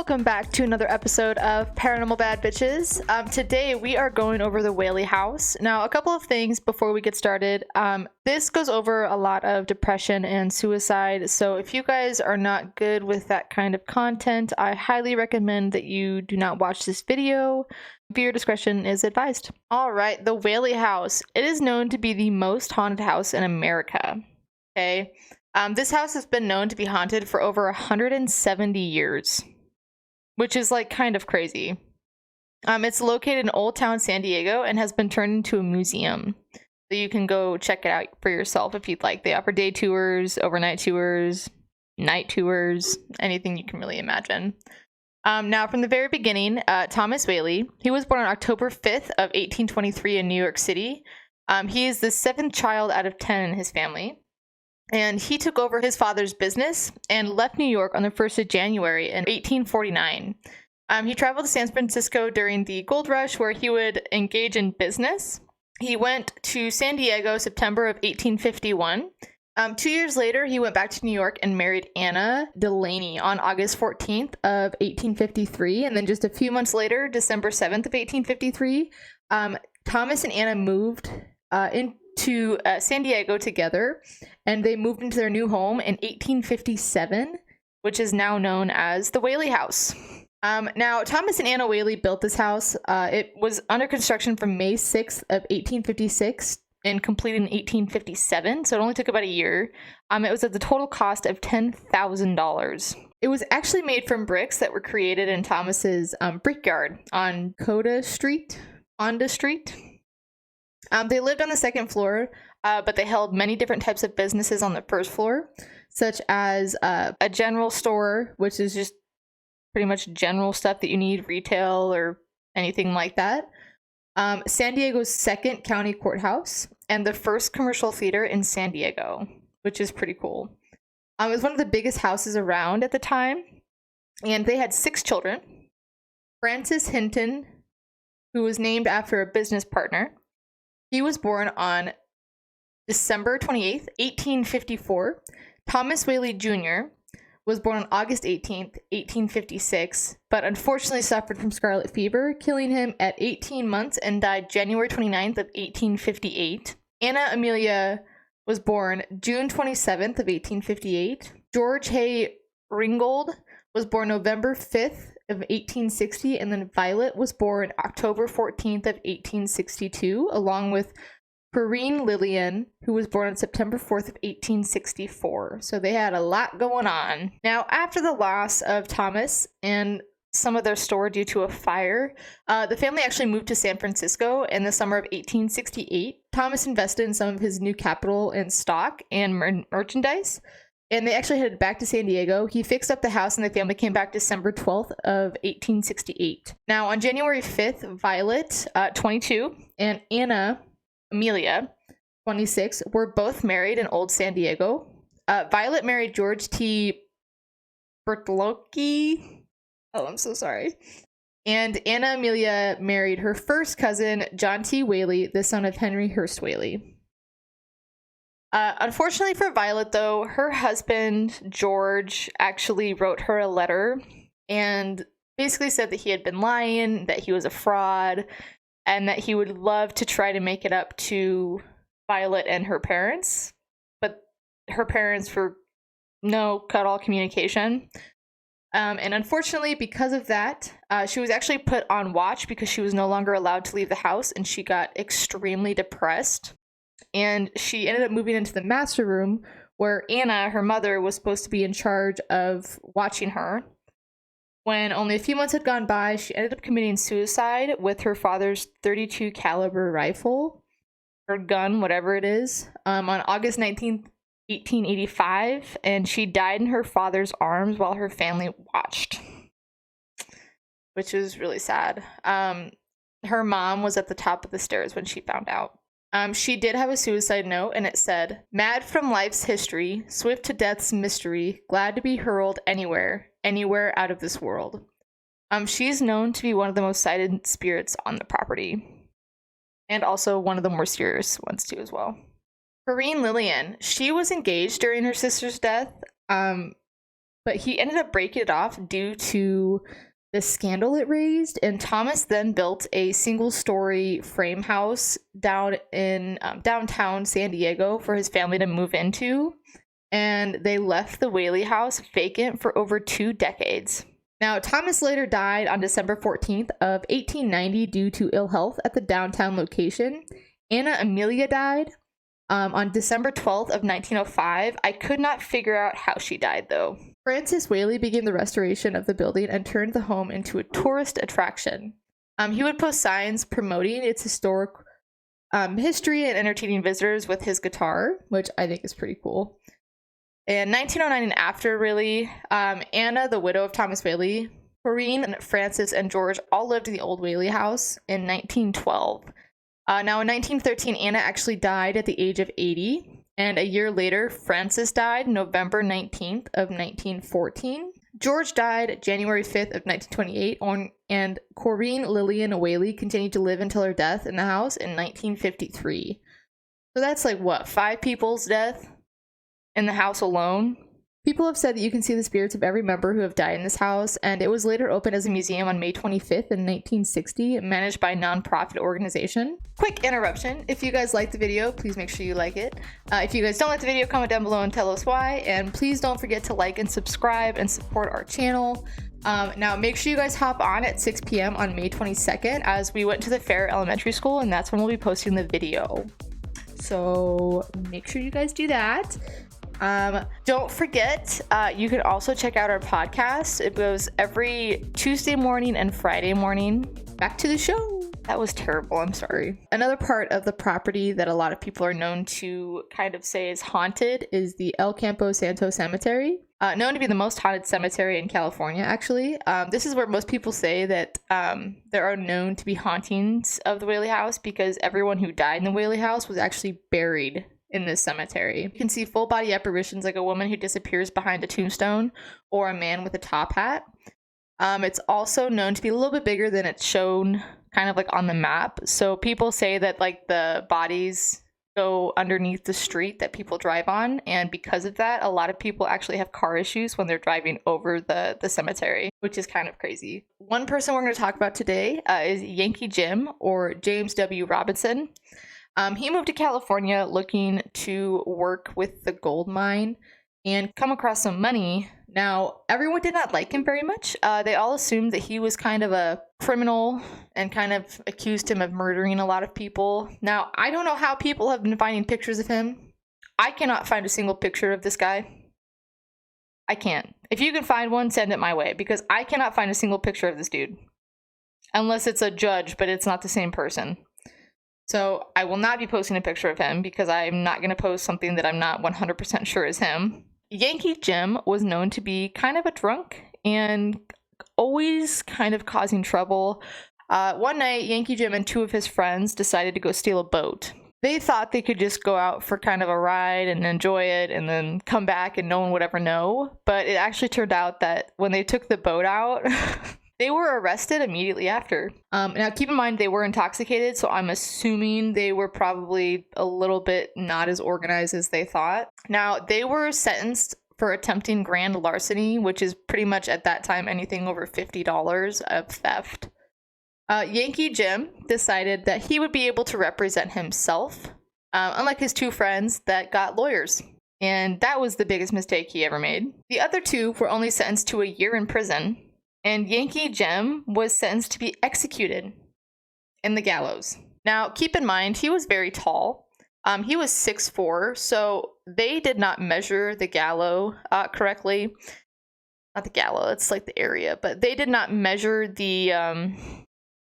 Welcome back to another episode of Paranormal Bad Bitches. Today we are going over the Whaley House. Now, a couple of things before we get started. This goes over a lot of depression and suicide, so if you guys are not good with that kind of content, I highly recommend that you do not watch this video. Viewer discretion is advised. Alright, the Whaley House. It is known to be the most haunted house in America. Okay? This house has been known to be haunted for over 170 years. Which is like kind of crazy. It's located in Old Town San Diego and has been turned into a museum. So you can go check it out for yourself if you'd like. They offer day tours, overnight tours, night tours, anything you can really imagine. Now, from the very beginning, Thomas Whaley, he was born on October 5th of 1823 in New York City. He is the 7th child out of 10 in his family. And he took over his father's business and left New York on the 1st of January in 1849. He traveled to San Francisco during the gold rush where he would engage in business. He went to San Diego September of 1851. 2 years later, he went back to New York and married Anna Delaney on August 14th of 1853. And then just a few months later, December 7th of 1853, Thomas and Anna moved into San Diego together, and they moved into their new home in 1857, which is now known as the Whaley House. Now, Thomas and Anna Whaley built this house. It was under construction from May 6th of 1856 and completed in 1857, so it only took about a year. It was at the total cost of $10,000. It was actually made from bricks that were created in Thomas's brickyard on Onda Street. They lived on the second floor, but they held many different types of businesses on the first floor, such as a general store, which is just pretty much general stuff that you need, retail or anything like that. San Diego's second county courthouse, and the first commercial theater in San Diego, which is pretty cool. It was one of the biggest houses around at the time, and they had 6 children. Francis Hinton, who was named after a business partner. He was born on December 28th, 1854. Thomas Whaley Jr. was born on August 18th, 1856, but unfortunately suffered from scarlet fever, killing him at 18 months and died January 29th of 1858. Anna Amelia was born June 27th of 1858. George Hay Ringgold was born November 5th of 1860, and then Violet was born October 14th of 1862, along with Perrine Lillian, who was born on September 4th of 1864. So they had a lot going on. Now, after the loss of Thomas and some of their store due to a fire, the family actually moved to San Francisco in the summer of 1868. Thomas invested in some of his new capital in stock and merchandise, and they actually headed back to San Diego. He fixed up the house and the family came back December 12th of 1868. Now, on January 5th, Violet, 22, and Anna Amelia, 26, were both married in Old San Diego. Violet married George T. Bertolocchi. Oh, I'm so sorry. And Anna Amelia married her first cousin, John T. Whaley, the son of Henry Hurst Whaley. Unfortunately for Violet, though, her husband, George, actually wrote her a letter and basically said that he had been lying, that he was a fraud, and that he would love to try to make it up to Violet and her parents. But her parents were cut all communication. And unfortunately, because of that, she was actually put on watch because she was no longer allowed to leave the house, and she got extremely depressed. And she ended up moving into the master room where Anna, her mother, was supposed to be in charge of watching her. When only a few months had gone by, she ended up committing suicide with her father's .32 caliber rifle, or gun, whatever it is, on August 19th, 1885, and she died in her father's arms while her family watched, which is really sad. Her mom was at the top of the stairs when she found out. She did have a suicide note, and it said, "Mad from life's history, swift to death's mystery, glad to be hurled anywhere out of this world." She's known to be one of the most cited spirits on the property, and also one of the more serious ones too as well. Perrine Lillian, she was engaged during her sister's death. but he ended up breaking it off due to the scandal it raised. And Thomas then built a single-story frame house down in downtown San Diego for his family to move into. And they left the Whaley House vacant for over 2 decades. Now, Thomas later died on December 14th of 1890 due to ill health at the downtown location. Anna Amelia died on December 12th of 1905. I could not figure out how she died, though. Francis Whaley began the restoration of the building and turned the home into a tourist attraction. He would post signs promoting its historic history and entertaining visitors with his guitar, which I think is pretty cool. In 1909 and after, really, Anna, the widow of Thomas Whaley, Corinne, Francis, and George all lived in the old Whaley House in 1912. Now, in 1913, Anna actually died at the age of 80, and a year later, Francis died November 19th of 1914. George died January 5th of 1928, and Corinne Lillian Whaley continued to live until her death in the house in 1953. So that's like, what, 5 people's death in the house alone? People have said that you can see the spirits of every member who have died in this house, and it was later opened as a museum on May 25th in 1960, managed by a non-profit organization. Quick interruption. If you guys like the video, please make sure you like it. If you guys don't like the video, comment down below and tell us why, and please don't forget to like and subscribe and support our channel. Now, make sure you guys hop on at 6 p.m. on May 22nd, as we went to the Fair Elementary School, and that's when we'll be posting the video. So make sure you guys do that. Don't forget, you can also check out our podcast. It goes every Tuesday morning and Friday morning. Back to the show. That was terrible. I'm sorry. Another part of the property that a lot of people are known to kind of say is haunted is the El Campo Santo Cemetery. Known to be the most haunted cemetery in California, actually. This is where most people say that there are known to be hauntings of the Whaley House because everyone who died in the Whaley House was actually buried in this cemetery. You can see full body apparitions like a woman who disappears behind a tombstone or a man with a top hat. It's also known to be a little bit bigger than it's shown kind of like on the map. So people say that like the bodies go underneath the street that people drive on, and because of that, a lot of people actually have car issues when they're driving over the cemetery, which is kind of crazy. One person we're going to talk about today is Yankee Jim, or James W. Robinson. He moved to California looking to work with the gold mine and come across some money. Now, everyone did not like him very much. They all assumed that he was kind of a criminal and kind of accused him of murdering a lot of people. Now, I don't know how people have been finding pictures of him. I cannot find a single picture of this guy. I can't. If you can find one, send it my way, because I cannot find a single picture of this dude. Unless it's a judge, but it's not the same person. So I will not be posting a picture of him because I'm not going to post something that I'm not 100% sure is him. Yankee Jim was known to be kind of a drunk and always kind of causing trouble. One night, Yankee Jim and 2 of his friends decided to go steal a boat. They thought they could just go out for kind of a ride and enjoy it and then come back and no one would ever know. But it actually turned out that when they took the boat out, they were arrested immediately after. Now, keep in mind, they were intoxicated, so I'm assuming they were probably a little bit not as organized as they thought. Now, they were sentenced for attempting grand larceny, which is pretty much at that time anything over $50 of theft. Yankee Jim decided that he would be able to represent himself, unlike his 2 friends that got lawyers. And that was the biggest mistake he ever made. The other 2 were only sentenced to a year in prison, and Yankee Jim was sentenced to be executed in the gallows. Now, keep in mind, he was very tall. He was 6'4", so they did not measure the gallows correctly. Not the gallows, it's like the area, but they did not measure the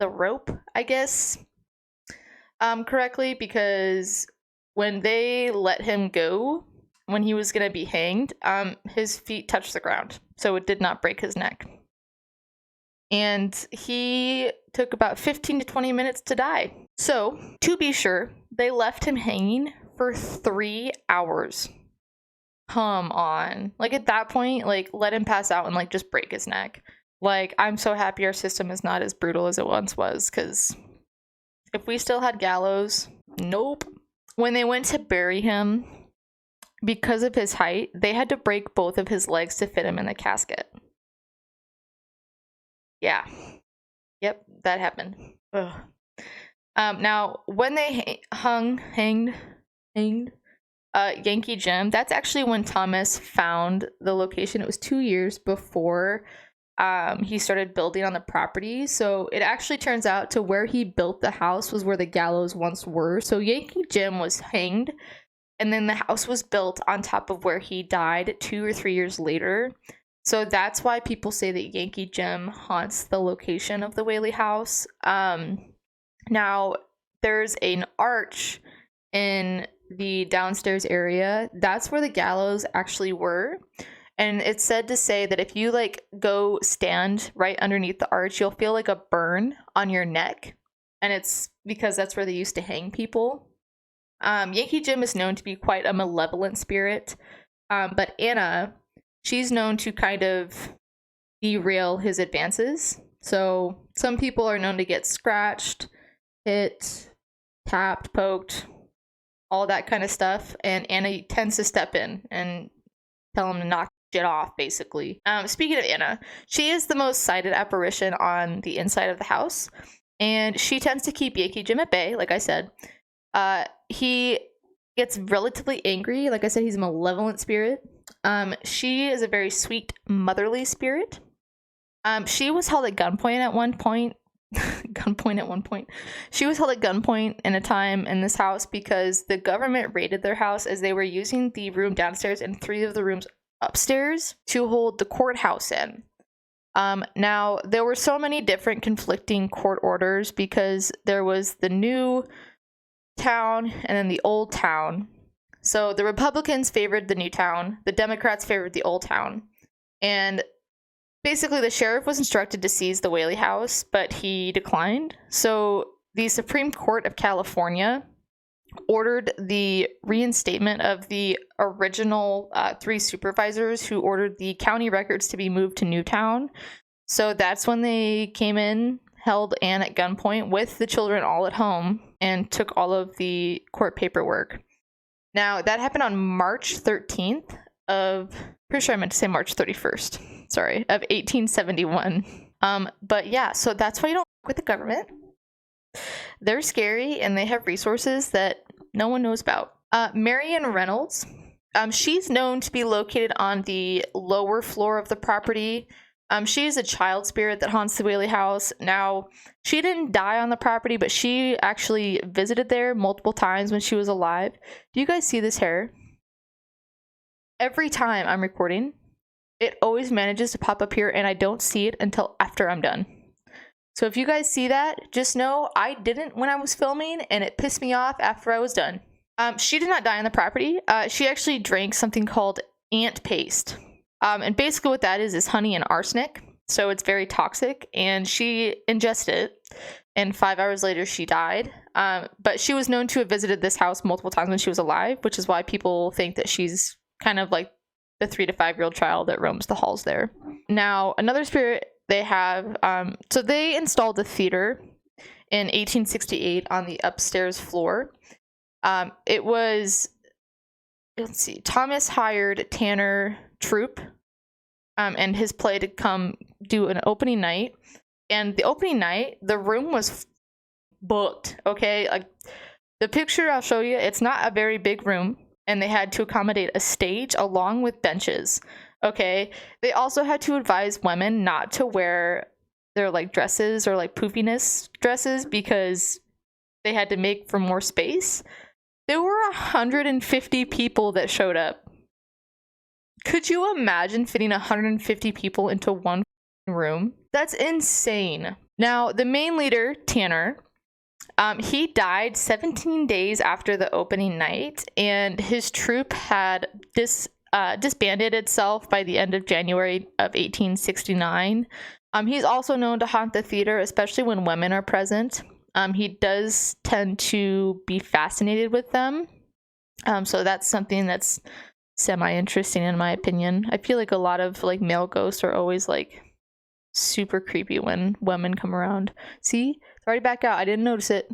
rope, I guess, correctly, because when they let him go, when he was going to be hanged, his feet touched the ground, so it did not break his neck. And he took about 15 to 20 minutes to die. So, to be sure, they left him hanging for 3 hours. Come on. Like, at that point, like, let him pass out and, like, just break his neck. Like, I'm so happy our system is not as brutal as it once was, because if we still had gallows, nope. When they went to bury him, because of his height, they had to break both of his legs to fit him in the casket. Yeah. Yep, that happened. Ugh. Now, when they hanged Yankee Jim, that's actually when Thomas found the location. It was 2 years before he started building on the property. So it actually turns out to where he built the house was where the gallows once were. So Yankee Jim was hanged, and then the house was built on top of where he died 2 or 3 years later. So that's why people say that Yankee Jim haunts the location of the Whaley House. Now, there's an arch in the downstairs area. That's where the gallows actually were. And it's said to say that if you like go stand right underneath the arch, you'll feel like a burn on your neck. And it's because that's where they used to hang people. Yankee Jim is known to be quite a malevolent spirit. But Anna, she's known to kind of derail his advances. So some people are known to get scratched, hit, tapped, poked, all that kind of stuff. And Anna tends to step in and tell him to knock shit off, basically. Speaking of Anna, she is the most cited apparition on the inside of the house. And she tends to keep Yankee Jim at bay, like I said. He gets relatively angry. Like I said, he's a malevolent spirit. She is a very sweet, motherly spirit. She was held at gunpoint at one point. She was held at gunpoint in a time in this house because the government raided their house as they were using the room downstairs and 3 of the rooms upstairs to hold the courthouse in. Now, there were so many different conflicting court orders because there was the new town and then the old town. So the Republicans favored the new town, the Democrats favored the old town, and basically the sheriff was instructed to seize the Whaley House, but he declined. So the Supreme Court of California ordered the reinstatement of the original 3 supervisors who ordered the county records to be moved to Newtown. So that's when they came in, held Anne at gunpoint with the children all at home, and took all of the court paperwork. Now, that happened on March 13th of, pretty sure I meant to say March 31st, sorry, of 1871. But yeah, so that's why you don't work with the government. They're scary and they have resources that no one knows about. Marion Reynolds, she's known to be located on the lower floor of the property. She is a child spirit that haunts the Whaley House. Now, she didn't die on the property, but she actually visited there multiple times when she was alive. Do you guys see this hair? Every time I'm recording, it always manages to pop up here, and I don't see it until after I'm done. So if you guys see that, just know I didn't when I was filming, and it pissed me off after I was done. She did not die on the property. She actually drank something called ant paste. And basically what that is honey and arsenic. So it's very toxic, and she ingested it, and 5 hours later she died. But she was known to have visited this house multiple times when she was alive, which is why people think that she's kind of like the 3 to 5 year old child that roams the halls there. Now, another spirit they have, so they installed a theater in 1868 on the upstairs floor. It was, let's see, Thomas hired Tanner Troupe and his play to come do an opening night. And the opening night, the room was booked, okay? Like, the picture I'll show you, it's not a very big room, and they had to accommodate a stage along with benches, okay? They also had to advise women not to wear their, like, dresses or, like, poofiness dresses because they had to make for more space. There were 150 people that showed up. Could you imagine fitting 150 people into one room? That's insane. Now, the main leader, Tanner, he died 17 days after the opening night, and his troupe had disbanded itself by the end of January of 1869. He's also known to haunt the theater, especially when women are present. He does tend to be fascinated with them. So that's something that's semi-interesting in my opinion. I feel like a lot of like male ghosts are always like super creepy when women come around. See? It's already back out. I didn't notice it.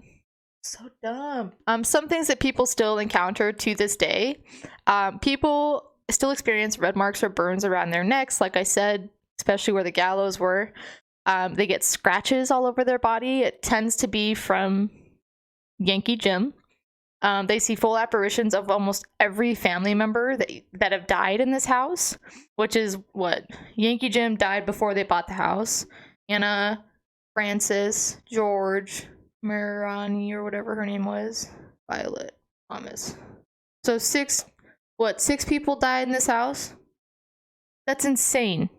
So dumb. Some things that people still encounter to this day. People still experience red marks or burns around their necks, like I said, especially where the gallows were. They get scratches all over their body. It tends to be from Yankee Jim. They see full apparitions of almost every family member that have died in this house, which is what? Yankee Jim died before they bought the house. Anna, Francis, George, Marani, or whatever her name was, Violet, Thomas. So six people died in this house? That's insane.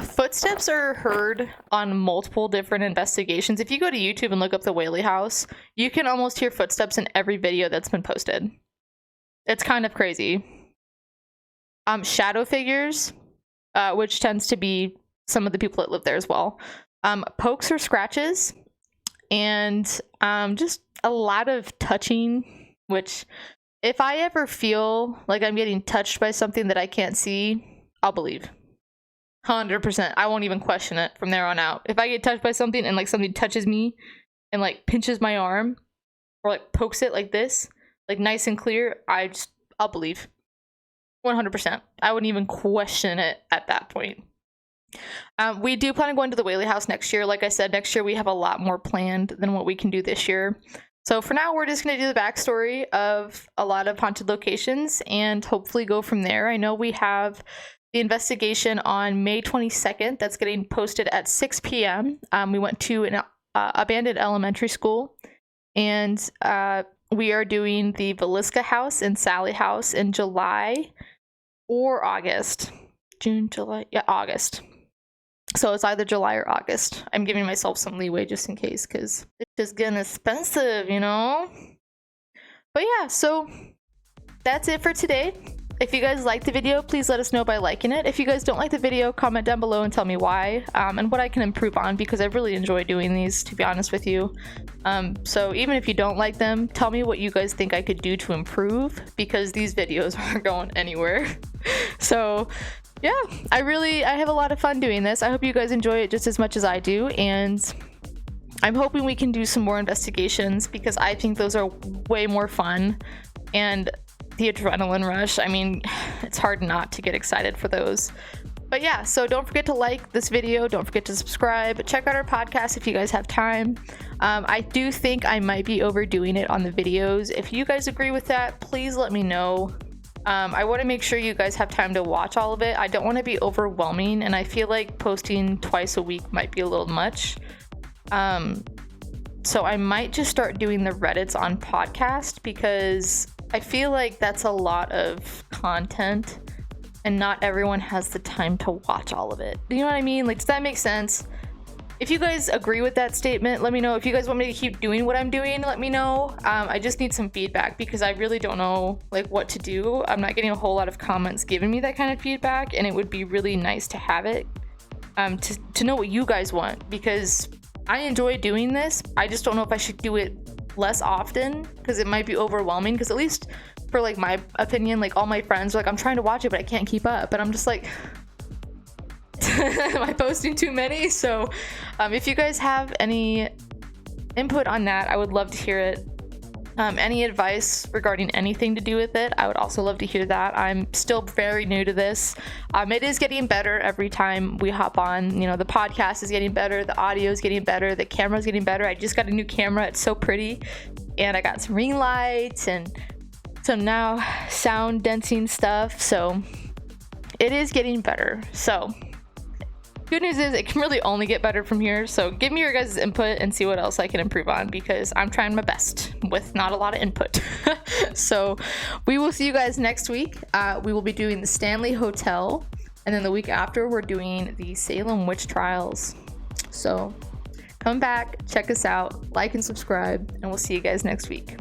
Footsteps are heard on multiple different investigations. If you go to YouTube and look up the Whaley House, you can almost hear footsteps in every video that's been posted. It's kind of crazy. Shadow figures, which tends to be some of the people that live there as well. Pokes or scratches, and just a lot of touching, which if I ever feel like I'm getting touched by something that I can't see, I'll believe. 100%. I won't even question it from there on out. If I get touched by something and like something touches me and like pinches my arm or like pokes it like this, like nice and clear, I'll believe. 100%. I wouldn't even question it at that point. We do plan on going to the Whaley House next year. Like I said, next year we have a lot more planned than what we can do this year. So for now, we're just going to do the backstory of a lot of haunted locations and hopefully go from there. I know we have the investigation on May 22nd that's getting posted at 6 p.m. We went to an abandoned elementary school, and we are doing the Villisca House and Sally House in July or August. June, July, yeah, August. So it's either July or August. I'm giving myself some leeway just in case, because it's just getting expensive, you know? But yeah, so that's it for today. If you guys like the video, please let us know by liking it. If you guys don't like the video, comment down below and tell me why, and what I can improve on, because I really enjoy doing these, to be honest with you. So even if you don't like them, tell me what you guys think I could do to improve, because these videos aren't going anywhere. So yeah, I have a lot of fun doing this. I hope you guys enjoy it just as much as I do, and I'm hoping we can do some more investigations, because I think those are way more fun, and the adrenaline rush, I mean, it's hard not to get excited for those. But yeah, so don't forget to like this video, don't forget to subscribe, check out our podcast if you guys have time. I do think I might be overdoing it on the videos. If you guys agree with that, please let me know. I want to make sure you guys have time to watch all of it. I don't want to be overwhelming, and I feel like posting twice a week might be a little much. So I might just start doing the Reddits on podcast, because I feel like that's a lot of content and not everyone has the time to watch all of it. You know what I mean? Like, does that make sense? If you guys agree with that statement, let me know. If you guys want me to keep doing what I'm doing, let me know. I just need some feedback, because I really don't know like what to do. I'm not getting a whole lot of comments giving me that kind of feedback, and it would be really nice to have it, to know what you guys want, because I enjoy doing this. I just don't know if I should do it less often, because it might be overwhelming, because at least for like my opinion, like all my friends are like, I'm trying to watch it but I can't keep up, and I'm just like, am I posting too many? So if you guys have any input on that, I would love to hear it. Any advice regarding anything to do with it, I would also love to hear that. I'm still very new to this. It is getting better every time we hop on. You know, the podcast is getting better, the audio is getting better, the camera is getting better. I just got a new camera, it's so pretty, and I got some ring lights and some now sound densing stuff, so it is getting better. So good news is it can really only get better from here, so give me your guys' input and see what else I can improve on, because I'm trying my best with not a lot of input. So we will see you guys next week. We will be doing the Stanley Hotel, and then the week after we're doing the Salem Witch Trials. So come back, check us out, like and subscribe, and we'll see you guys next week.